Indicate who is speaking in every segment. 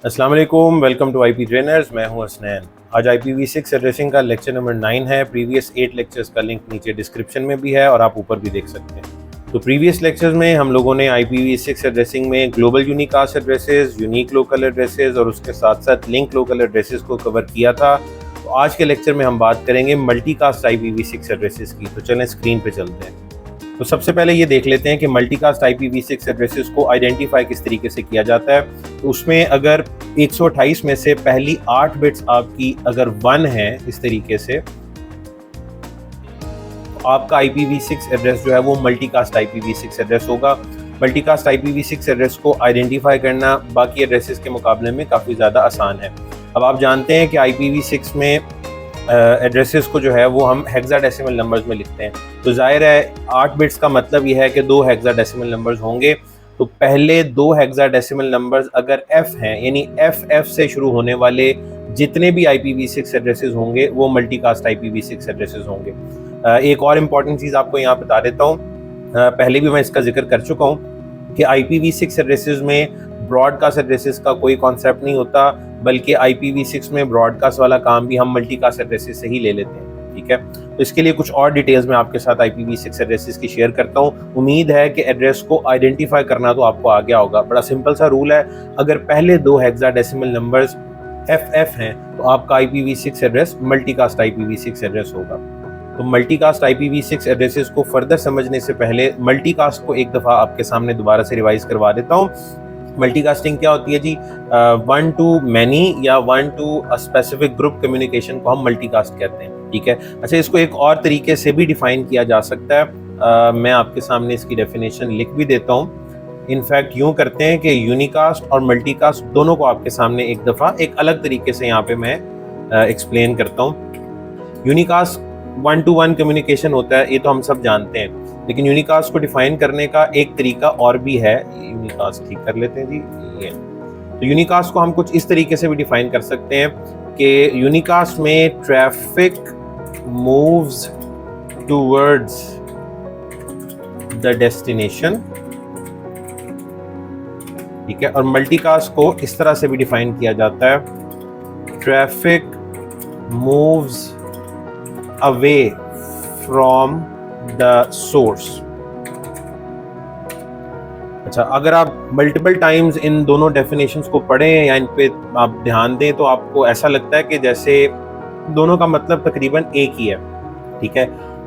Speaker 1: अस्सलाम वालेकुम, welcome to IP trainers. मैं हूं हसनैन। आज IPv6 एड्रेसिंग का लेक्चर नंबर 9 है। प्रीवियस 8 लेक्चर्स का लिंक नीचे डिस्क्रिप्शन में भी है और आप ऊपर भी देख सकते हैं। तो प्रीवियस लेक्चर्स में हम लोगों ने IPv6 एड्रेसिंग में global unicast addresses, unique local addresses और उसके साथ साथ लिंक लोकल एड्रेसेस को कवर किया था। तो आज के लेक्चर में हम बात करेंगे मल्टीकास्ट IPv6 एड्रेसेस की। तो चलें स्क्रीन पे चलते हैं। तो सबसे पहले ये देख लेते हैं कि मल्टीकास्ट IPv6 एड्रेसेस को आइडेंटिफाई किस तरीके से किया जाता है। तो उसमें अगर 128 में से पहली 8 बिट्स आपकी अगर 1 है इस तरीके से, तो आपका IPv6 एड्रेस जो है वो मल्टीकास्ट IPv6 एड्रेस होगा। मल्टीकास्ट IPv6 एड्रेस को आइडेंटिफाई करना बाकी एड्रेसेस के मुकाबले में काफ़ी ज़्यादा आसान है। अब आप जानते हैं कि IPv6 में एड्रेसेस को जो है वो हम हेक्साडेसिमल नंबर्स में लिखते हैं। तो जाहिर है 8 बिट्स का मतलब ये है कि 2 हेक्साडेसिमल नंबर्स होंगे। तो पहले 2 हेक्साडेसिमल नंबर्स अगर F हैं, यानी FF से शुरू होने वाले जितने भी IPv6 एड्रेसेस होंगे वो मल्टीकास्ट IPv6 एड्रेसेस होंगे। एक और इम्पॉर्टेंट चीज़ आपको यहाँ बता देता हूँ, पहले भी मैं इसका जिक्र कर चुका हूँ कि IPv6 एड्रेसेस में ब्रॉडकास्ट एड्रेसेस का कोई कॉन्सेप्ट नहीं होता, बल्कि IPv6 में ब्रॉडकास्ट वाला काम भी हम मल्टीकास्ट एड्रेसेस से ही ले लेते हैं। ठीक है, तो इसके लिए कुछ और डिटेल्स मैं आपके साथ IPv6 एड्रेसेस की शेयर करता हूँ। उम्मीद है कि एड्रेस को आइडेंटिफाई करना तो आपको आ गया होगा। बड़ा सिंपल सा रूल है, अगर पहले 2 हेक्साडेसिमल नंबर्स FF हैं तो आपका IPv6 address multicast IPv6 address होगा। तो मल्टीकास्ट IPv6 एड्रेसेस को फर्दर समझने से पहले मल्टीकास्ट को एक दफ़ा आपके सामने दोबारा से रिवाइज करवा देता हूँ। मल्टीकास्टिंग क्या होती है जी? 1 to many या 1 to a specific group communication को हम मल्टीकास्ट कहते हैं। ठीक है, अच्छा इसको एक और तरीके से भी डिफाइन किया जा सकता है। मैं आपके सामने इसकी डेफिनेशन लिख भी देता हूँ। इनफैक्ट यूँ करते हैं कि यूनिकास्ट और मल्टीकास्ट दोनों को आपके सामने एक दफ़ा एक अलग तरीके से यहाँ पे मैं एक्सप्लेन करता हूँ। यूनिकास्ट 1 to 1 कम्युनिकेशन होता है, ये तो हम सब जानते हैं, लेकिन यूनिकास्ट को डिफाइन करने का एक तरीका और भी है। यूनिकास्ट ठीक कर लेते हैं जी। ये तो यूनिकास्ट को हम कुछ इस तरीके से भी डिफाइन कर सकते हैं कि यूनिकास्ट में traffic moves towards the destination. ठीक है, और मल्टीकास्ट को इस तरह से भी डिफाइन किया जाता है, traffic moves away from the source. अच्छा, अगर आप मल्टीपल टाइम्स इन दोनों डेफिनेशंस को पढ़ें या इन पे आप ध्यान दें तो आपको ऐसा लगता है कि जैसे दोनों का मतलब तकरीबन एक ही है। ठीक है,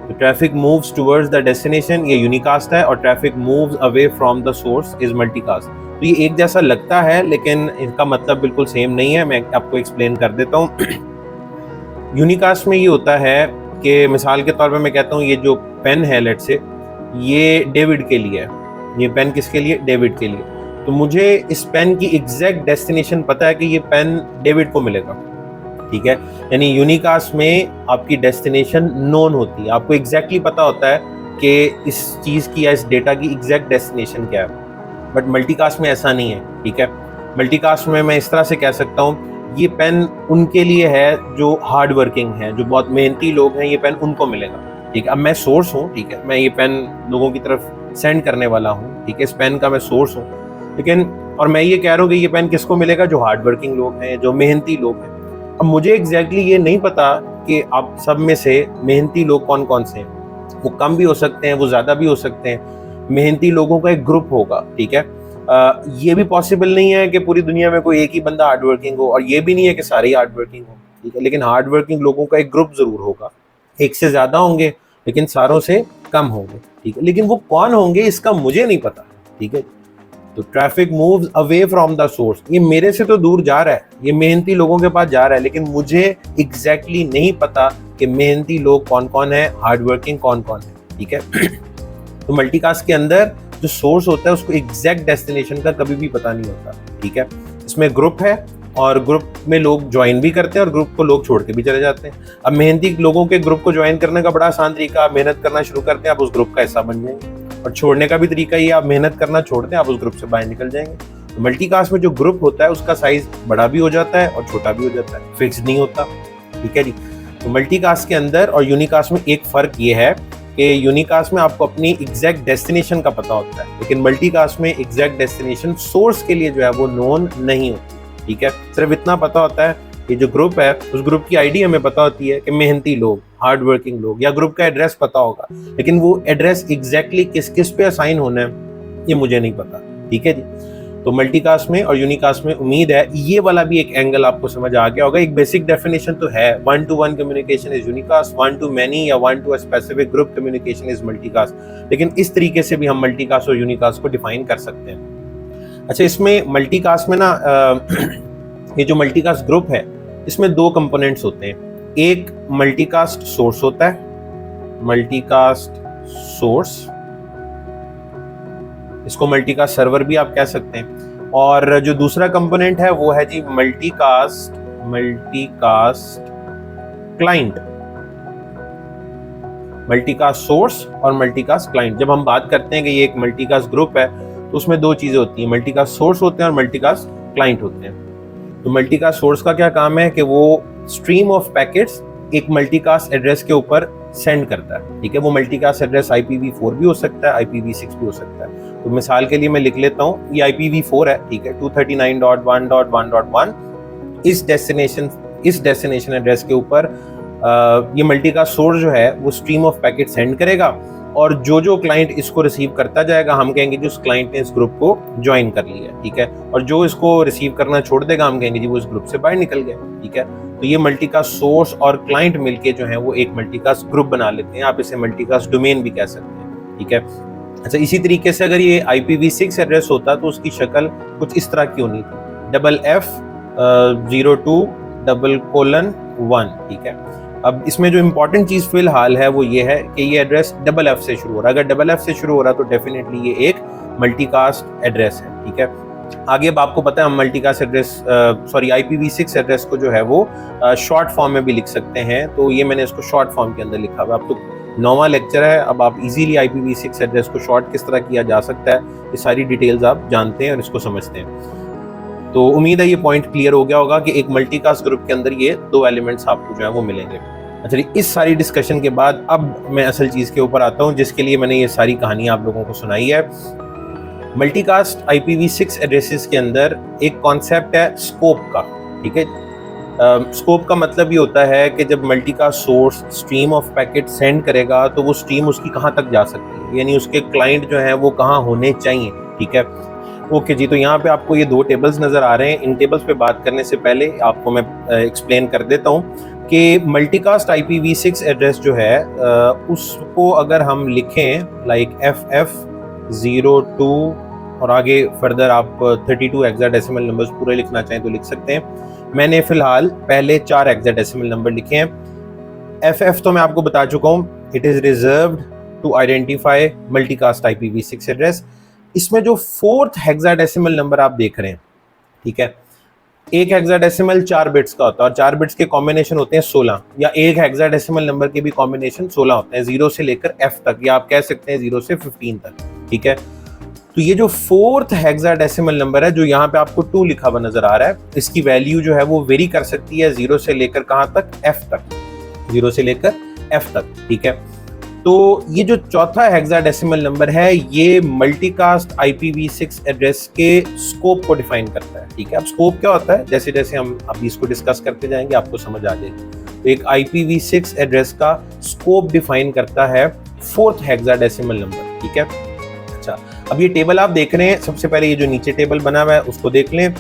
Speaker 1: तो traffic moves towards the destination ये यूनिकास्ट है और traffic moves away from the source is multicast. तो ये एक जैसा लगता है लेकिन इनका मतलब बिल्कुल सेम नहीं है। मैं आपको एक्सप्लेन कर देता हूँ। यूनिकास्ट में ये होता है कि मिसाल के तौर पे मैं कहता हूँ ये जो पेन है लेट से, ये डेविड के लिए है। ये पेन किसके लिए? डेविड के लिए। तो मुझे इस पेन की एग्जैक्ट डेस्टिनेशन पता है कि ये पेन डेविड को मिलेगा। ठीक है, यानी यूनिकास्ट में आपकी डेस्टिनेशन नोन होती है, आपको एग्जैक्टली पता होता है कि इस चीज़ की या इस डेटा की एग्जैक्ट डेस्टिनेशन क्या है। बट मल्टीकास्ट में ऐसा नहीं है। ठीक है, मल्टीकास्ट में मैं इस तरह से कह सकता हूँ ये पेन उनके लिए है जो हार्ड वर्किंग है, जो बहुत मेहनती लोग हैं, ये पेन उनको मिलेगा। ठीक है, अब मैं सोर्स हूँ। ठीक है, मैं ये पेन लोगों की तरफ सेंड करने वाला हूँ। ठीक है, इस पेन का मैं सोर्स हूँ, लेकिन और मैं ये कह रहा हूँ कि ये पेन किसको मिलेगा? जो हार्ड वर्किंग लोग हैं, जो मेहनती लोग हैं। अब मुझे एग्जैक्टली ये नहीं पता कि आप सब में से मेहनती लोग कौन कौन से हैं। वो कम भी हो सकते हैं, वो ज़्यादा भी हो सकते हैं। मेहनती लोगों का एक ग्रुप होगा। ठीक है, ये भी पॉसिबल नहीं है कि पूरी दुनिया में कोई एक ही बंदा हार्ड वर्किंग हो, और ये भी नहीं है कि सारे ही हार्ड वर्किंग हो। ठीक है, लेकिन हार्ड वर्किंग लोगों का एक ग्रुप जरूर होगा। एक से ज़्यादा होंगे लेकिन सारों से कम होंगे। ठीक है, लेकिन वो कौन होंगे इसका मुझे नहीं पता। ठीक है, तो traffic moves away from the source, ये मेरे से तो दूर जा रहा है, ये मेहनती लोगों के पास जा रहा है, लेकिन मुझे एग्जैक्टली नहीं पता कि मेहनती लोग कौन कौन है, हार्ड वर्किंग कौन कौन है। ठीक है, तो मल्टीकास्ट के अंदर जो सोर्स होता है उसको एग्जैक्ट डेस्टिनेशन का कभी भी पता नहीं होता। ठीक है, इसमें ग्रुप है और ग्रुप में लोग ज्वाइन भी करते हैं और ग्रुप को लोग छोड़ के भी चले जाते हैं। अब मेहनती लोगों के ग्रुप को ज्वाइन करने का बड़ा आसान तरीका, आप मेहनत करना शुरू करते हैं, आप उस ग्रुप का हिस्सा बन जाएंगे, और छोड़ने का भी तरीका ये, आप मेहनत करना छोड़ते हैं, आप उस ग्रुप से बाहर निकल जाएंगे। तो मल्टीकास्ट में जो ग्रुप होता है उसका साइज बड़ा भी हो जाता है और छोटा भी हो जाता है, फिक्स नहीं होता। ठीक है जी, तो मल्टीकास्ट के अंदर और यूनिकास्ट में एक फ़र्क ये है कि यूनिकास्ट में आपको अपनी एग्जैक्ट डेस्टिनेशन का पता होता है, लेकिन मल्टीकास्ट में एग्जैक्ट डेस्टिनेशन सोर्स के लिए जो है वो नोन नहीं होती। ठीक है, सिर्फ इतना पता होता है कि जो ग्रुप है उस ग्रुप की आईडी हमें पता होती है कि मेहनती लोग, हार्ड वर्किंग लोग, या ग्रुप का एड्रेस पता होगा, लेकिन वो एड्रेस एग्जैक्टली किस किस पे असाइन होना है ये मुझे नहीं पता। ठीक है जी, तो मल्टीकास्ट में और यूनिकास्ट में उम्मीद है ये वाला भी एक एंगल आपको समझ आ गया होगा। एक बेसिक डेफिनेशन तो है, 1-to-1 communication is unicast, 1-to-many या 1-to-a specific group communication is multicast. लेकिन इस तरीके से भी हम मल्टीकास्ट और यूनिकास्ट को डिफाइन कर सकते हैं। अच्छा, इसमें मल्टीकास्ट में ना ये जो मल्टीकास्ट ग्रुप है इसमें दो कंपोनेंट्स होते हैं। एक मल्टीकास्ट सोर्स होता है, मल्टीकास्ट सोर्स, इसको मल्टीकास्ट सर्वर भी आप कह सकते हैं, और जो दूसरा कंपोनेंट है वो है जी मल्टीकास्ट क्लाइंट, मल्टीकास्ट सोर्स और मल्टीकास्ट क्लाइंट। जब हम बात करते हैं कि ये एक मल्टीकास्ट ग्रुप है तो उसमें दो चीजें होती हैं, मल्टीकास्ट सोर्स होते हैं और मल्टीकास्ट क्लाइंट होते हैं। तो मल्टीकास्ट सोर्स का क्या काम है कि वो स्ट्रीम ऑफ पैकेट्स एक मल्टीकास्ट एड्रेस के ऊपर सेंड करता है। ठीक है, वो मल्टीकास्ट एड्रेस IPv4 भी हो सकता है, IPv6 भी हो सकता है। तो मिसाल के लिए मैं लिख लेता हूँ, ये IPv4 है, ठीक है, 239.1.1.1। इस डेस्टिनेशन एड्रेस के ऊपर ये मल्टीकास्ट सोर्स जो है वो स्ट्रीम ऑफ पैकेट सेंड करेगा, और जो क्लाइंट इसको रिसीव करता जाएगा हम कहेंगे जी उस क्लाइंट ने इस ग्रुप को ज्वाइन कर लिया। ठीक है, और जो इसको रिसीव करना छोड़ देगा हम कहेंगे जी वो इस ग्रुप से बाहर निकल गया। ठीक है, तो ये मल्टीकास्ट सोर्स और क्लाइंट मिलके जो है वो एक मल्टीकास्ट ग्रुप बना लेते हैं। आप इसे मल्टीकास्ट डोमेन भी कह सकते हैं। ठीक है, अच्छा, इसी तरीके से अगर ये IPv6 एड्रेस होता तो उसकी शक्ल कुछ इस तरह की होनी थी, FF02:1। ठीक है, अब इसमें जो इम्पोर्टेंट चीज फिलहाल है वो ये है कि ये एड्रेस FF से शुरू हो रहा है। अगर FF से शुरू हो रहा है तो डेफिनेटली ये एक मल्टीकास्ट एड्रेस है। ठीक है, आगे अब आपको पता है हम मल्टीकास्ट एड्रेस IPv6 एड्रेस को जो है वो शॉर्ट फॉर्म में भी लिख सकते हैं, तो ये मैंने इसको शॉर्ट फॉर्म के अंदर लिखा हुआ है। अब तो 9वां लेक्चर है, अब आप इजीली IPv6 एड्रेस को शॉर्ट किस तरह किया जा सकता है ये सारी डिटेल्स आप जानते हैं और इसको समझते हैं। तो उम्मीद है ये पॉइंट क्लियर हो गया होगा कि एक मल्टीकास्ट ग्रुप के अंदर ये दो एलिमेंट्स आपको जो है वो मिलेंगे। अच्छा, इस सारी डिस्कशन के बाद अब मैं असल चीज के ऊपर आता हूँ जिसके लिए मैंने ये सारी कहानी आप लोगों को सुनाई है। मल्टीकास्ट IPv6 एड्रेसेस के अंदर एक कॉन्सेप्ट है स्कोप का। ठीक है, स्कोप का मतलब ये होता है कि जब multicast source stream of packet send करेगा तो वो स्ट्रीम उसकी कहाँ तक जा सकती है, यानी उसके क्लाइंट जो है वो कहाँ होने चाहिए। ठीक है, ओके जी, तो यहाँ पे आपको ये दो टेबल्स नजर आ रहे हैं। इन टेबल्स पे बात करने से पहले आपको मैं एक्सप्लेन कर देता हूँ कि मल्टीकास्ट IPv6 एड्रेस जो है उसको अगर हम लिखें लाइक FF02 और आगे फर्दर आप 32 हेक्साडेसिमल नंबर्स पूरे लिखना चाहें तो लिख सकते हैं। मैंने फिलहाल पहले 4 हेक्साडेसिमल नंबर लिखे हैं। FF तो मैं आपको बता चुका हूँ, it is reserved to identify multicast IPv6 address. इसमें जो 4th हेक्साडेसिमल नंबर आप देख रहे हैं, ठीक है, एक हेक्साडेसिमल 4 बिट्स का होता है और 4 बिट्स के कॉम्बिनेशन होते हैं 16, या एक हेक्साडेसिमल नंबर के भी कॉम्बिनेशन 16 होते हैं, 0 से लेकर F तक, या आप कह सकते हैं 0 से 15 तक। ठीक है, तो ये जो 4th हेक्साडेसिमल नंबर है जो यहाँ पे आपको 2 लिखा हुआ नजर आ रहा है, इसकी वैल्यू जो है वो वेरी कर सकती है 0 से लेकर कहाँ तक, F तक, 0 से लेकर F तक। ठीक है, तो ये जो चौथा हेक्साडेसिमल नंबर है ये मल्टीकास्ट IPv6 एड्रेस के स्कोप को डिफाइन करता है। ठीक है, अब स्कोप क्या होता है, जैसे जैसे हम अभी इसको डिस्कस करते जाएंगे आपको समझ आ जाएगी। तो एक IPv6 एड्रेस का स्कोप डिफाइन करता है 4th हेक्साडेसिमल नंबर। ठीक है, अच्छा, अब ये टेबल आप देख रहे हैं, सबसे पहले ये जो नीचे टेबल बना हुआ है उसको देख लें।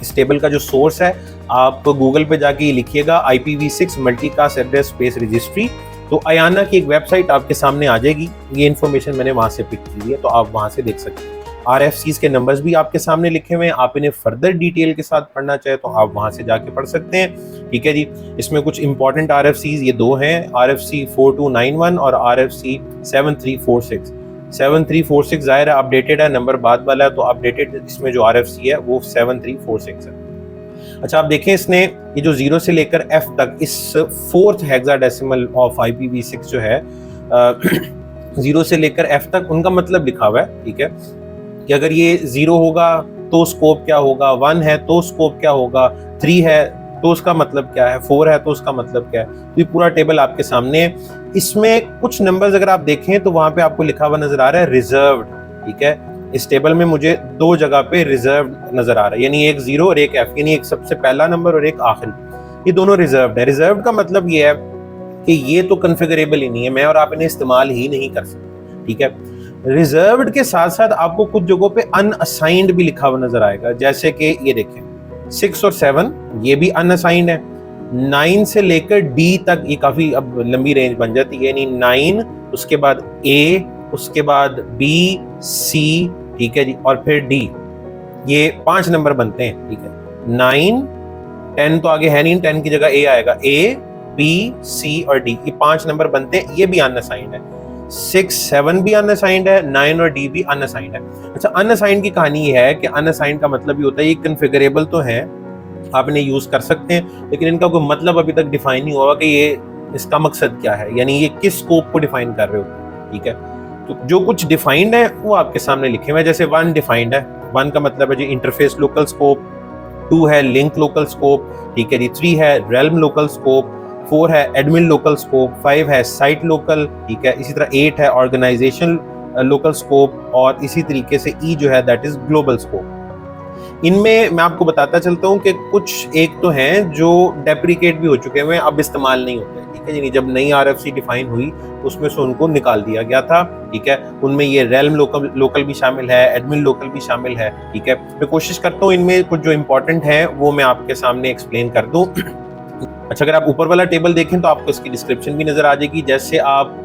Speaker 1: इस टेबल का जो सोर्स है आप गूगल पे जाके लिखिएगा IPv6 multicast address space registry, तो अयाना की एक वेबसाइट आपके सामने आ जाएगी। ये इन्फॉर्मेशन मैंने वहां से पिक की है तो आप वहां से देख सकते हैं। RFCs के नंबर्स भी आपके सामने लिखे हुए हैं, आप इन्हें फर्दर डिटेल के साथ पढ़ना चाहे तो आप वहां से जाके पढ़ सकते हैं। ठीक है जी, इसमें कुछ इंपॉर्टेंट RFCs ये दो हैं, RFC 4291 और RFC 7346। 7346 जाहिर है अपडेटेड है, नंबर बाद वाला है, तो अपडेटेड इसमें जो RFC है वो 7346 है। अच्छा, आप देखें इसने ये जो 0 से लेकर F तक इस 4th हेक्साडेसिमल ऑफ IPv6 जो है 0 से लेकर F तक उनका मतलब लिखा हुआ है। ठीक है, कि अगर ये 0 होगा तो स्कोप क्या होगा, 1 है तो स्कोप क्या होगा, 3 है तो उसका मतलब क्या है, 4 है तो उसका मतलब क्या है। तो ये पूरा टेबल आपके सामने है। इसमें कुछ नंबर्स अगर आप देखें तो वहां पे आपको लिखा हुआ नजर आ रहा है रिजर्व्ड। ठीक है, इस टेबल में मुझे दो जगह पे रिजर्व नजर आ रहा है, यानी एक 0 और एक F, यानी एक सबसे पहला नंबर और एक आखिरी, ये दोनों रिजर्व्ड है। रिजर्व का मतलब ये है कि ये तो कॉन्फ़िगरेबल ही नहीं है, मैं और आप इन्हें इस्तेमाल ही नहीं कर सकते, ठीक है। रिजर्व्ड के साथ साथ आपको कुछ जगहों पे अनअसाइंड भी लिखा हुआ नजर आएगा, जैसे कि ये देखें 6 और 7 ये भी अनअसाइंड है। 9 से लेकर D तक ये काफी अब लंबी रेंज बन जाती है, यानी 9 उसके बाद A उसके बाद B C, ठीक है जी, और फिर D, ये 5 नंबर बनते हैं, ठीक है। 9 10 तो आगे है नहीं, 10 की जगह A आएगा, A B C और D, ये 5 नंबर बनते हैं, ये भी अनअसाइंड है। 6 7 भी अनअसाइंड है, 9 और D भी अनअसाइंड है। अच्छा, अनअसाइंड की कहानी ये है कि अनअसाइंड का मतलब ये होता है ये कॉन्फ़िगरेबल तो है, आप इन्हें यूज कर सकते हैं, लेकिन इनका कोई मतलब अभी तक डिफाइन नहीं हुआ कि ये इसका मकसद क्या है, यानी ये किस स्कोप को डिफाइन कर रहे हो, ठीक है। तो जो कुछ डिफाइंड है वो आपके सामने लिखे हुए हैं, जैसे 1 डिफाइंड है, 1 का मतलब है जी इंटरफेस लोकल स्कोप, 2 है लिंक लोकल स्कोप, ठीक है जी, 3 है रेल्म लोकल स्कोप, 4 है एडमिन लोकल स्कोप, 5 है साइट लोकल, ठीक है, इसी तरह 8 है ऑर्गेनाइजेशन लोकल स्कोप, और इसी तरीके से ई जो है दैट इज ग्लोबल स्कोप। इनमें मैं आपको बताता चलता हूँ कि कुछ एक तो हैं जो डेप्रिकेट भी हो चुके हैं, अब इस्तेमाल नहीं होते, ठीक है जी। जब नई RFC डिफाइन हुई उसमें से उनको निकाल दिया गया था, ठीक है। उनमें ये रेल्म लोकल भी शामिल है, एडमिन लोकल भी शामिल है, ठीक है। मैं कोशिश करता हूँ इनमें कुछ जो इंपॉर्टेंट है वो मैं आपके सामने एक्सप्लेन कर दूँ। अच्छा, अगर आप ऊपर वाला टेबल देखें तो आपको इसकी डिस्क्रिप्शन भी नजर आ जाएगी। जैसे आप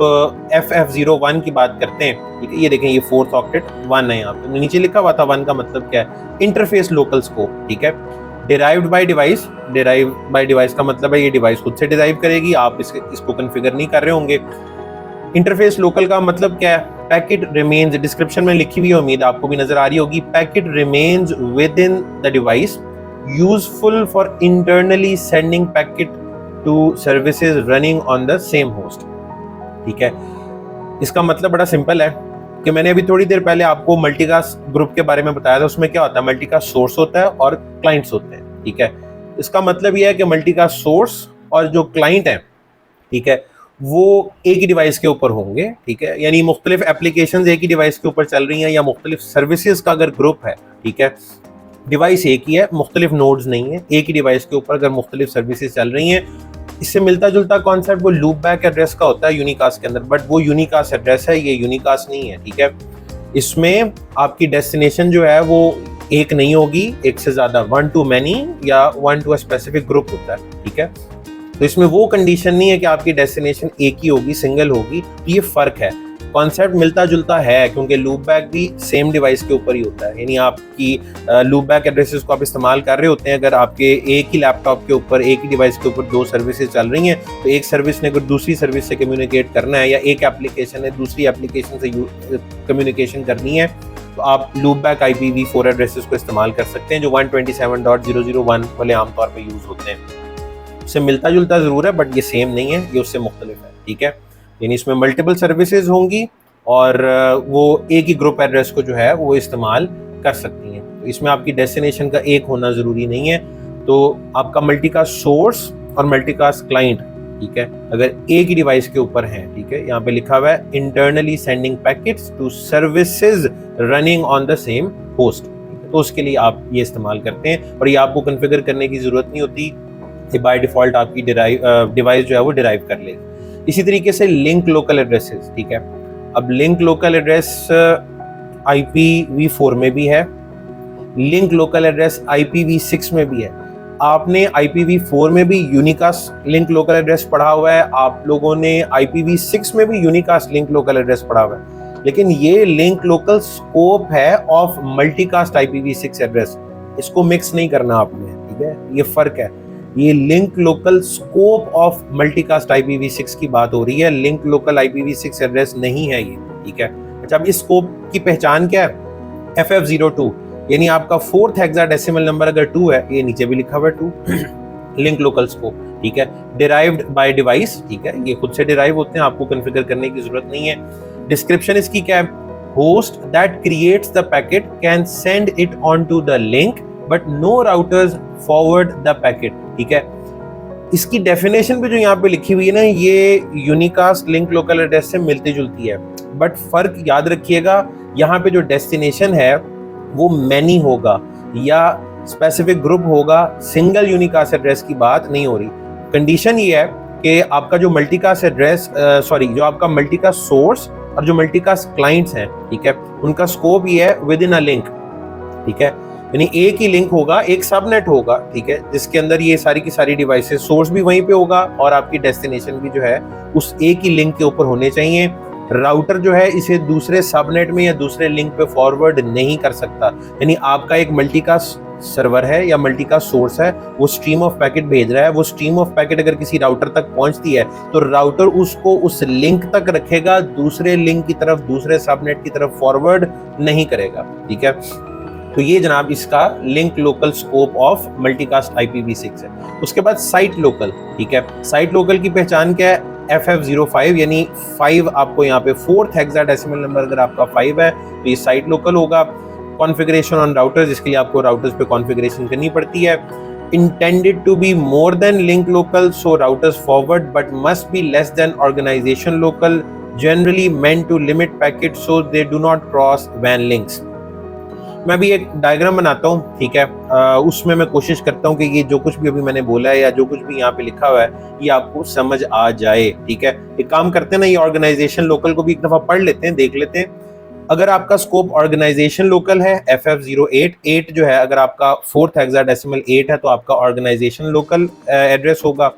Speaker 1: FF01 की बात करते हैं, ठीक है, ये देखें ये 4th ऑक्टेट 1 है, यहाँ पे नीचे लिखा हुआ था 1 का मतलब क्या है, इंटरफेस लोकल स्कोप, ठीक है। Derived by device, derive by device का मतलब है ये डिवाइस खुद से डिराइव करेगी, आप इसको कॉन्फ़िगर नहीं कर रहे होंगे। इंटरफेस लोकल का मतलब क्या है, पैकेट रिमेन्स, डिस्क्रिप्शन में लिखी हुई उम्मीद आपको भी नजर आ रही होगी, packet remains with in the device useful for internally sending packet to services running on the same host, ठीक है। इसका मतलब बड़ा सिंपल है कि मैंने अभी थोड़ी देर पहले आपको मल्टीकास्ट ग्रुप के बारे में बताया था, उसमें क्या होता है, मल्टीकास्ट सोर्स होता है और क्लाइंट्स होते हैं, ठीक है। इसका मतलब यह है कि मल्टीकास्ट सोर्स और जो क्लाइंट है, ठीक है, वो एक ही डिवाइस के ऊपर होंगे, ठीक है, यानी मुख्तलिफ एप्लीकेशंस एक ही डिवाइस के ऊपर चल रही हैं, या मुख्तलिफ सर्विसेज का अगर ग्रुप है, ठीक है, डिवाइस एक ही है, मुख्तलिफ नोड्स नहीं है, एक ही डिवाइस के ऊपर अगर मुख्तलिफ सर्विसेज चल रही हैं। इससे मिलता जुलता कॉन्सेप्ट वो लूप बैक एड्रेस का होता है यूनिकास्ट के अंदर, बट वो यूनिकास्ट एड्रेस है, ये यूनिकास्ट नहीं है, ठीक है। इसमें आपकी डेस्टिनेशन जो है वो एक नहीं होगी, एक से ज्यादा, 1 to many या 1 to a स्पेसिफिक ग्रुप होता है, ठीक है। तो इसमें वो कंडीशन नहीं है कि आपकी डेस्टिनेशन एक ही होगी, सिंगल होगी, तो ये फर्क है। कॉन्सेप्ट मिलता जुलता है क्योंकि लूप बैक भी सेम डिवाइस के ऊपर ही होता है, यानी आपकी लूप बैक एड्रेसेस को आप इस्तेमाल कर रहे होते हैं, अगर आपके एक ही लैपटॉप के ऊपर एक ही डिवाइस के ऊपर 2 सर्विसेज चल रही हैं, तो एक सर्विस ने अगर दूसरी सर्विस से कम्युनिकेट करना है, या एक एप्लीकेशन है दूसरी एप्लीकेशन से कम्युनिकेशन करनी है, तो आप लूप बैक IPv4 एड्रेसेस को इस्तेमाल कर सकते हैं, जो 127.001 वाले आमतौर पर यूज होते हैं। उससे मिलता जुलता जरूर है बट ये सेम नहीं है, ये उससे मुख्तलिफ है, ठीक है। यानी इसमें मल्टीपल सर्विसेज होंगी और वो एक ही ग्रुप एड्रेस को जो है वो इस्तेमाल कर सकती हैं। तो इसमें आपकी डेस्टिनेशन का एक होना जरूरी नहीं है। तो आपका मल्टीकास्ट सोर्स और मल्टीकास्ट क्लाइंट, ठीक है, अगर एक ही डिवाइस के ऊपर है, ठीक है, यहाँ पे लिखा हुआ है internally sending packets to services running on the same host, तो उसके लिए आप ये इस्तेमाल करते हैं और ये आपको कॉन्फ़िगर करने की जरूरत नहीं होती, ये बाय डिफॉल्ट आपकी डिवाइस जो है वो डिराइव कर लेगी। इसी तरीके से लिंक लोकल एड्रेसेस, ठीक है। अब लिंक लोकल एड्रेस IPv4 में भी है, लिंक लोकल एड्रेस IPv6 में भी है। आपने IPv4 में भी यूनिकास्ट लिंक लोकल एड्रेस पढ़ा हुआ है, आप लोगों ने IPv6 में भी यूनिकास्ट लिंक लोकल एड्रेस पढ़ा हुआ है, लेकिन ये लिंक लोकल स्कोप है ऑफ मल्टीकास्ट IPv6 एड्रेस, इसको मिक्स नहीं करना आपने, ठीक है, ये फर्क है। ये link local scope of multicast IPv6 की बात हो रही है, लिंक लोकल IPv6 एड्रेस नहीं है ये, ठीक है। अच्छा, अब इस स्कोप की पहचान क्या है, FF02, यानी आपका 4th हेक्साडेसिमल नंबर अगर 2 है, ये नीचे भी लिखा हुआ है 2, लिंक लोकल स्कोप, ठीक है। डिराइव्ड बाय डिवाइस, ठीक है, ये खुद से डिराइव होते हैं, आपको कॉन्फ़िगर करने की जरूरत नहीं है। डिस्क्रिप्शन इसकी क्या है, host that creates the packet can send it on to the link but no routers forward the packet, ठीक है। इसकी डेफिनेशन भी जो यहाँ पे लिखी हुई है ना, ये यूनिकास्ट लिंक लोकल एड्रेस से मिलती जुलती है, बट फर्क याद रखिएगा, यहाँ पे जो डेस्टिनेशन है वो मैनी होगा या स्पेसिफिक ग्रुप होगा, सिंगल यूनिकास्ट एड्रेस की बात नहीं हो रही। कंडीशन ये है कि आपका जो मल्टीकास्ट एड्रेस जो आपका मल्टीकास्ट सोर्स और जो मल्टीकास्ट क्लाइंट्स हैं, ठीक है, उनका स्कोप ये है विद इन अ लिंक, ठीक है, यानी एक ही लिंक होगा, एक सबनेट होगा, ठीक है, जिसके अंदर ये सारी की सारी डिवाइसेस, सोर्स भी वहीं पे होगा और आपकी डेस्टिनेशन भी जो है उस एक ही लिंक के ऊपर होने चाहिए। राउटर जो है इसे दूसरे सबनेट में या दूसरे लिंक पे फॉरवर्ड नहीं कर सकता, यानी आपका एक मल्टीकास्ट सर्वर है या मल्टीकास्ट सोर्स है, वो स्ट्रीम ऑफ पैकेट भेज रहा है, वो स्ट्रीम ऑफ पैकेट अगर किसी राउटर तक पहुंचती है तो राउटर उसको उस लिंक तक रखेगा, दूसरे लिंक की तरफ, दूसरे सबनेट की तरफ फॉरवर्ड नहीं करेगा, ठीक है। तो ये जनाब इसका link local scope of multicast IPv6 है। उसके बाद साइट लोकल, ठीक है, साइट लोकल की पहचान क्या है, FF05 यानी 5 आपको यहाँ पे 4th हेक्साडेसिमल नंबर अगर आपका 5 है तो ये साइट लोकल होगा। कॉन्फ़िगरेशन ऑन राउटर्स, जिसके लिए आपको राउटर्स पे कॉन्फ़िगरेशन करनी पड़ती है। Intended to be more than link local, so routers forward but must be less than organization local, generally meant to limit packet so they do not cross वैन links. मैं अभी एक डायग्राम बनाता हूँ, ठीक है, उसमें मैं कोशिश करता हूँ कि ये जो कुछ भी अभी मैंने बोला है या जो कुछ भी यहाँ पे लिखा हुआ है ये आपको समझ आ जाए, ठीक है। एक काम करते हैं ना, ये ऑर्गेनाइजेशन लोकल को भी एक दफा पढ़ लेते हैं, देख लेते हैं। अगर आपका स्कोप ऑर्गेनाइजेशन लोकल है FF08 8 जो है, अगर आपका 4th हेक्साडेसिमल 8 है तो आपका ऑर्गेनाइजेशन लोकल एड्रेस होगा,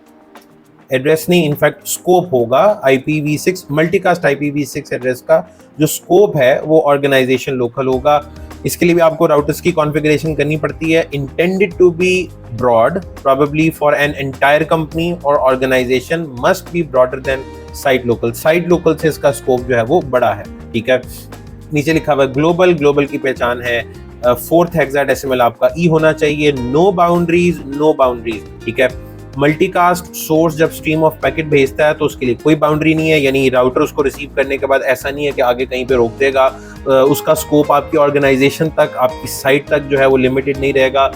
Speaker 1: एड्रेस नहीं इनफैक्ट स्कोप होगा IPv6 मल्टीकास्ट IPv6 एड्रेस का जो स्कोप है वो ऑर्गेनाइजेशन लोकल होगा। इसके लिए भी आपको राउटर्स की कॉन्फ़िगरेशन करनी पड़ती है। Intended to be broad probably for an entire company और organisation must be broader than site local, site local से इसका स्कोप जो है वो बड़ा है, ठीक है। नीचे लिखा हुआ है ग्लोबल, ग्लोबल की पहचान है 4th हेक्साडेसिमल आपका ई होना चाहिए, नो बाउंड्रीज, ठीक है। मल्टीकास्ट सोर्स जब स्ट्रीम ऑफ पैकेट भेजता है तो उसके लिए कोई बाउंड्री नहीं है, यानी राउटर उसको रिसीव करने के बाद ऐसा नहीं है कि आगे कहीं पे रोक देगा, उसका स्कोप आपकी ऑर्गेनाइजेशन तक, आपकी साइट तक जो है वो लिमिटेड नहीं रहेगा।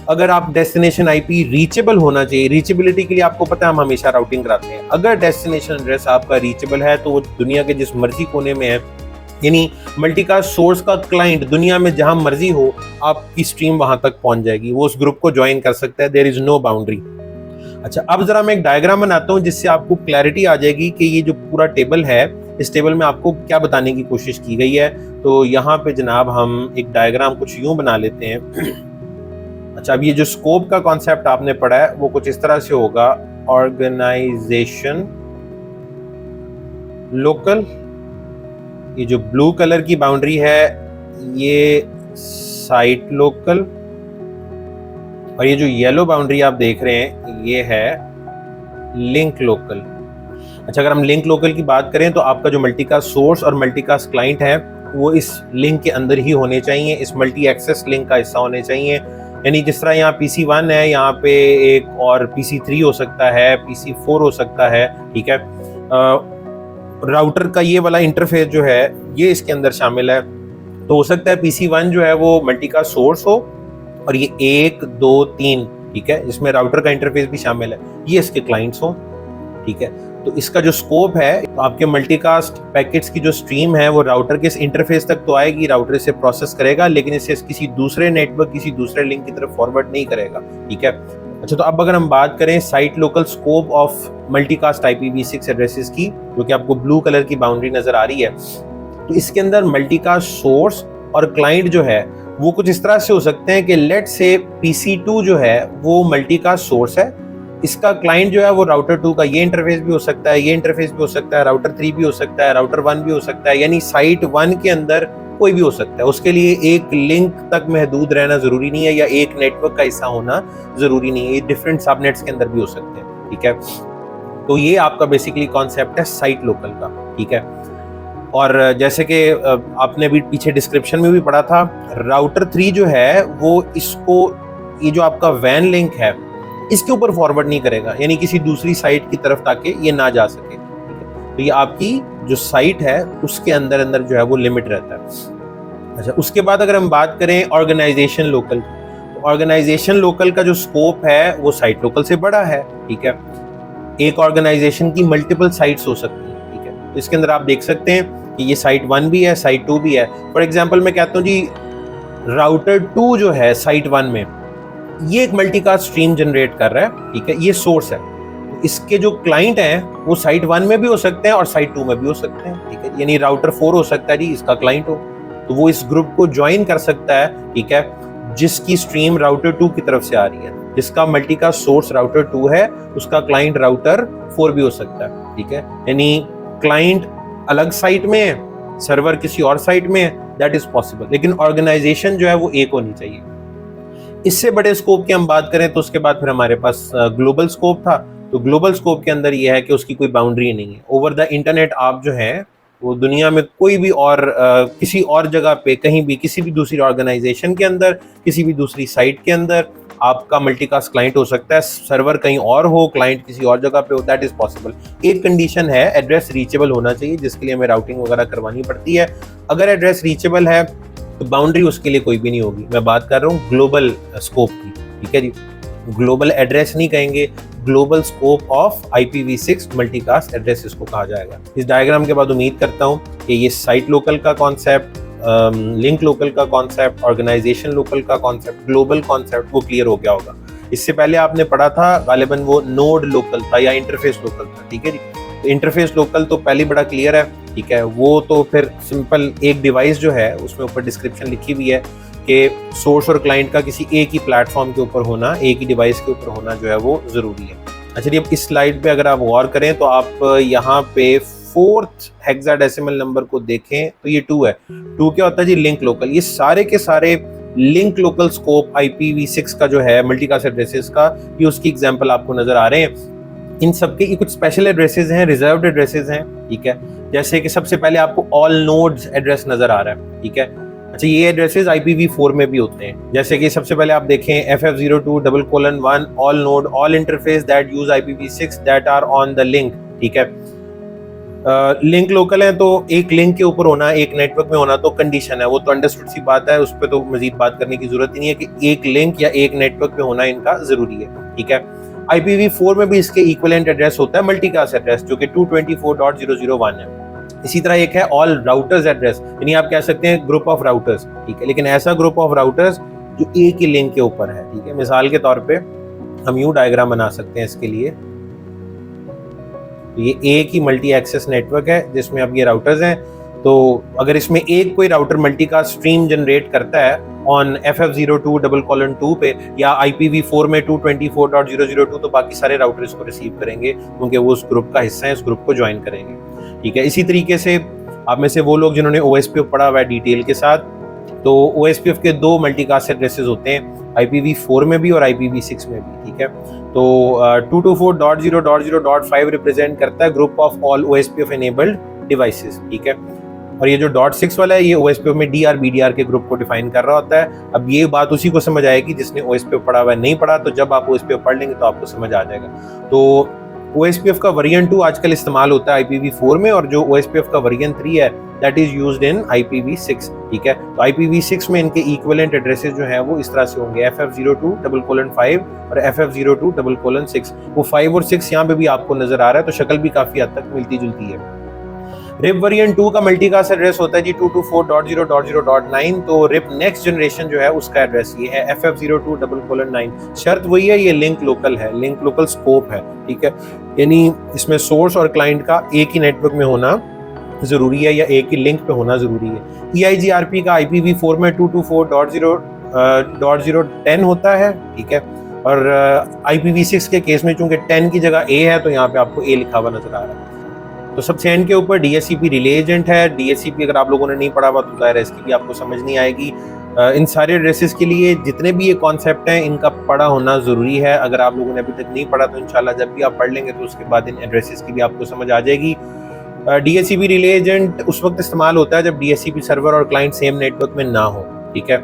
Speaker 1: अगर आप डेस्टिनेशन IP रीचेबल होना चाहिए, रीचेबिलिटी के लिए आपको पता है हम हमेशा राउटिंग कराते हैं, अगर डेस्टिनेशन एड्रेस आपका रीचेबल है तो वो दुनिया के जिस मर्जी कोने में है, यानी मल्टीकास्ट सोर्स का क्लाइंट दुनिया में जहां मर्जी हो आपकी स्ट्रीम वहां तक पहुंच जाएगी, वो उस ग्रुप को ज्वाइन कर सकता है, देयर इज नो बाउंड्री। अच्छा, अब जरा मैं एक डायग्राम बनाता हूं जिससे आपको क्लैरिटी आ जाएगी कि ये जो पूरा टेबल है, इस टेबल में आपको क्या बताने की कोशिश की गई है। तो यहाँ पे जनाब हम एक डायग्राम कुछ यूं बना लेते हैं। अच्छा, अब ये जो स्कोप का कॉन्सेप्ट आपने पढ़ा है वो कुछ इस तरह से होगा, ऑर्गेनाइजेशन लोकल, ये जो ब्लू कलर की बाउंड्री है ये साइट लोकल, और ये जो येलो बाउंड्री आप देख रहे हैं ये है लिंक लोकल। अच्छा, अगर हम लिंक लोकल की बात करें तो आपका जो मल्टीकास्ट सोर्स और मल्टीकास्ट क्लाइंट है वो इस लिंक के अंदर ही होने चाहिए, इस मल्टी एक्सेस लिंक का हिस्सा होने चाहिए। यानी जिस तरह यहाँ PC1 है, यहाँ पे एक और PC3 हो सकता है, PC4 हो सकता है, ठीक है। राउटर का ये वाला इंटरफेस जो है ये इसके अंदर शामिल है, तो हो सकता है PC1 जो है वो मल्टीकास्ट सोर्स हो और ये 1 2 3, ठीक है, जिसमें राउटर का इंटरफेस भी शामिल है, ये इसके क्लाइंट्स हो, ठीक है। तो इसका जो स्कोप है, तो आपके मल्टीकास्ट पैकेट्स की जो स्ट्रीम है वो राउटर के इस इंटरफेस तक तो आएगी, राउटर इसे प्रोसेस करेगा, लेकिन इसे किसी दूसरे नेटवर्क, किसी दूसरे लिंक की तरफ फॉरवर्ड नहीं करेगा, ठीक है। अच्छा, तो अब अगर हम बात करें site local scope of multicast IPv6 addresses की, जो कि आपको ब्लू कलर की बाउंड्री नजर आ रही है, तो इसके अंदर मल्टीकास्ट सोर्स और क्लाइंट जो है वो कुछ इस तरह से हो सकते हैं कि लेट से PC2 जो है वो मल्टीकास्ट सोर्स है, इसका क्लाइंट जो है वो राउटर 2 का ये इंटरफेस भी हो सकता है, ये इंटरफेस भी हो सकता है, राउटर 3 भी हो सकता है, राउटर 1 भी हो सकता है, यानी साइट 1 के अंदर कोई भी हो सकता है। उसके लिए एक लिंक तक महदूद रहना जरूरी नहीं है या एक नेटवर्क का हिस्सा होना जरूरी नहीं है, ये डिफरेंट सबनेट्स के अंदर भी हो सकते हैं, ठीक है। तो ये आपका बेसिकली कॉन्सेप्ट है साइट लोकल का, ठीक है। और जैसे कि आपने भी पीछे डिस्क्रिप्शन में भी पढ़ा था, राउटर 3 जो है वो इसको, ये जो आपका वैन लिंक है इसके ऊपर फॉरवर्ड नहीं करेगा, यानी किसी दूसरी साइट की तरफ ताकि ये ना जा सके, ठीक है। तो ये आपकी जो साइट है उसके अंदर अंदर जो है वो लिमिट रहता है। अच्छा, उसके बाद अगर हम बात करें ऑर्गेनाइजेशन लोकल, तो ऑर्गेनाइजेशन लोकल का जो स्कोप है वो साइट लोकल से बड़ा है, ठीक है। एक ऑर्गेनाइजेशन की मल्टीपल साइट्स हो सकती हैं, ठीक है। तो इसके अंदर आप देख सकते हैं कि ये साइट 1 भी है, साइट 2 भी है। फॉर एग्जांपल मैं कहता हूँ जी राउटर 2 जो है साइट 1 में, ये एक मल्टीकास्ट स्ट्रीम जनरेट कर रहा है, ठीक है, ये सोर्स है। इसके जो क्लाइंट हैं वो साइट 1 में भी हो सकते हैं और साइट 2 में भी हो सकते हैं, ठीक है, यानी राउटर 4 हो सकता है जी, इसका क्लाइंट हो, तो वो इस ग्रुप को ज्वाइन कर सकता है, ठीक है, जिसकी स्ट्रीम राउटर 2 की तरफ से आ रही है। जिसका मल्टीकास्ट सोर्स राउटर 2 है उसका क्लाइंट राउटर 4 भी हो सकता है, ठीक है, यानी क्लाइंट अलग साइट में है, सर्वर किसी और साइट में है, दैट इज पॉसिबल, लेकिन ऑर्गेनाइजेशन जो है वो एक होनी चाहिए। इससे बड़े स्कोप की हम बात करें तो उसके बाद फिर हमारे पास ग्लोबल स्कोप था। तो ग्लोबल स्कोप के अंदर यह है कि उसकी कोई बाउंड्री नहीं है। ओवर द इंटरनेट आप जो है वो दुनिया में कोई भी और किसी और जगह पे कहीं भी किसी भी दूसरी ऑर्गेनाइजेशन के अंदर किसी भी दूसरी साइट के अंदर आपका मल्टीकास्ट क्लाइंट हो सकता है, सर्वर कहीं और हो, क्लाइंट किसी और जगह पे हो, दैट इज पॉसिबल। एक कंडीशन है, एड्रेस रीचेबल होना चाहिए, जिसके लिए हमें राउटिंग वगैरह करवानी पड़ती है। अगर एड्रेस रीचेबल है तो बाउंड्री उसके लिए कोई भी नहीं होगी। मैं बात कर रहा हूँ ग्लोबल स्कोप की, ठीक है जी, ग्लोबल एड्रेस नहीं कहेंगे, global scope of IPv6 multicast address इसको कहा जाएगा। इस डायग्राम के बाद उम्मीद करता हूँ कि ये साइट लोकल का कॉन्सेप्ट, लिंक लोकल का कॉन्सेप्ट, ऑर्गेनाइजेशन लोकल का कॉन्सेप्ट, ग्लोबल कॉन्सेप्ट वो क्लियर हो गया होगा। इससे पहले आपने पढ़ा था गालिबन वो नोड लोकल था या इंटरफेस लोकल था, ठीक है जी। तो इंटरफेस लोकल तो पहले बड़ा क्लियर है, ठीक है, वो तो फिर सिंपल एक डिवाइस जो है उसमें ऊपर डिस्क्रिप्शन लिखी हुई है कि सोर्स और क्लाइंट का किसी एक ही प्लेटफॉर्म के ऊपर होना, एक ही डिवाइस के ऊपर होना जो है वो जरूरी है। अच्छा जी, अब इस स्लाइड पे अगर आप गौर करें तो आप यहाँ पे 4th हेक्साडेसिमल नंबर को देखें तो ये 2 है। 2 क्या होता है जी? Link local. ये सारे के सारे लिंक लोकल स्कोप IPv6 का जो है मल्टीकास्ट एड्रेसेस का, ये उसकी एग्जांपल आपको नजर आ रहे हैं। इन सबके ये कुछ स्पेशल एड्रेसेस हैं, रिजर्व्ड एड्रेसेस हैं, ठीक है। जैसे कि सबसे पहले आपको ऑल नोड्स एड्रेस नजर आ रहा है, ठीक है। अच्छा, ये एड्रेसेस IPv4 में भी होते हैं। जैसे कि सबसे पहले आप देखें FF02:1 all node all interface that use IPv6 that are on the link, ठीक है। लिंक लोकल है तो एक लिंक के ऊपर होना, एक नेटवर्क में होना तो कंडीशन है, वो तो अंडरस्टूड सी बात है, उस पर तो मजीद बात करने की जरूरत ही नहीं है कि एक लिंक या एक नेटवर्क पे होना इनका जरूरी है, ठीक है। IPv4 में भी इसके इक्विवेलेंट एड्रेस होता है मल्टीकास्ट एड्रेस, जो कि 224.001 है। इसी तरह एक है ऑल राउटर्स एड्रेस, यानी आप कह सकते हैं ग्रुप ऑफ राउटर्स, ठीक है, लेकिन ऐसा ग्रुप ऑफ राउटर्स जो एक ही लिंक के ऊपर है, ठीक है। मिसाल के तौर पे हम यूं डायग्राम बना सकते हैं इसके लिए, ये एक ही मल्टी एक्सेस नेटवर्क है जिसमें अब ये राउटर्स हैं। तो अगर इसमें एक कोई राउटर मल्टीकास्ट स्ट्रीम जनरेट करता है ऑन FF02:2 पे या IPv4 में 224.002, तो बाकी सारे राउटर इसको रिसीव करेंगे क्योंकि वो उस ग्रुप का हिस्सा है, इस ग्रुप को ज्वाइन करेंगे, ठीक है। इसी तरीके से आप में से वो लोग जिन्होंने OSPF पढ़ा हुआ है डिटेल के साथ, तो OSPF के 2 मल्टीकास्ट एड्रेसेस होते हैं, IPv4 में भी और IPv6 में भी, ठीक है। तो 224.0.0.5 रिप्रेजेंट करता है group of all OSPF enabled devices, ठीक है। और ये जो .6 वाला है ये OSPF में DRBDR के ग्रुप को डिफाइन कर रहा होता है। अब ये बात उसी को समझ आएगी जिसने OSPF पढ़ा हुआ है, नहीं पढ़ा तो जब आप OSPF पढ़ लेंगे तो आपको समझ आ जाएगा। तो OSPF का वर्जन 2 आजकल इस्तेमाल होता है IPv4 में, और जो OSPF का वर्जन 3 है that is used in IPv6, ठीक है। तो IPv6 में इनके इक्विवेलेंट एड्रेसेस जो हैं वो इस तरह से होंगे FF02:5 और FF02:6। वो 5 और 6 यहाँ पे भी आपको नजर आ रहा है, तो शक्ल भी काफी हद तक मिलती जुलती है। RIP वर्जन 2 का मल्टीकास्ट एड्रेस होता है जी 224.0.0.9। तो RIP नेक्स्ट जनरेशन जो है उसका एड्रेस ये है FF02:9। शर्त वही है, ये लिंक लोकल है, लिंक लोकल स्कोप है, ठीक है, यानी इसमें सोर्स और क्लाइंट का एक ही नेटवर्क में होना जरूरी है या एक ही लिंक पे होना जरूरी है। EIGRP का IPv4 में 224.0.0.10 होता है, ठीक है, और IPv6 के केस में चूंकि 10 की जगह A है तो यहाँ पे आपको A लिखा हुआ नजर आ रहा है। तो सबसे एंड के ऊपर DHCP रिले एजेंट है। DHCP अगर आप लोगों ने नहीं पढ़ा हुआ तो जाहिर है इसकी भी आपको समझ नहीं आएगी। इन सारे एड्रेसेस के लिए जितने भी ये कॉन्सेप्ट हैं इनका पढ़ा होना ज़रूरी है। अगर आप लोगों ने अभी तक नहीं पढ़ा तो इंशाल्लाह जब भी आप पढ़ लेंगे तो उसके बाद इन एड्रेसेस की भी आपको समझ आ जाएगी। DHCP रिले एजेंट उस वक्त इस्तेमाल होता है जब DHCP सर्वर और क्लाइंट सेम नेटवर्क में ना हो, ठीक है।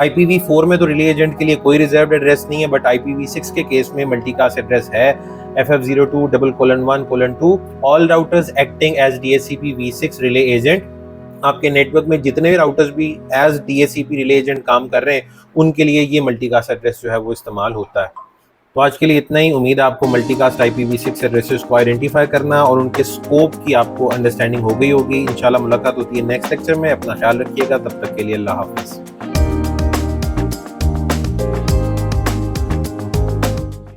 Speaker 1: IPv4 में तो रिले एजेंट के लिए कोई रिजर्व्ड एड्रेस नहीं है, बट IPv6 के केस में मल्टीकास्ट एड्रेस है FF02:1:2। All routers acting as DHCP v6 relay agent. आपके नेटवर्क में जितने भी राउटर्स भी एज DHCP रिले एजेंट काम कर रहे हैं उनके लिए ये मल्टीकास्ट एड्रेस जो है वो इस्तेमाल होता है। तो आज के लिए इतना ही। उम्मीद है आपको मल्टीकास्ट IPv6 सर्विसेज को आइडेंटिफाई करना और उनके स्कोप की आपको अंडरस्टैंडिंग हो गई होगी। इंशाल्लाह मुलाकात होती है नेक्स्ट लेक्चर में। अपना ख्याल रखिएगा, तब तक के लिए अल्लाह हाफिज़।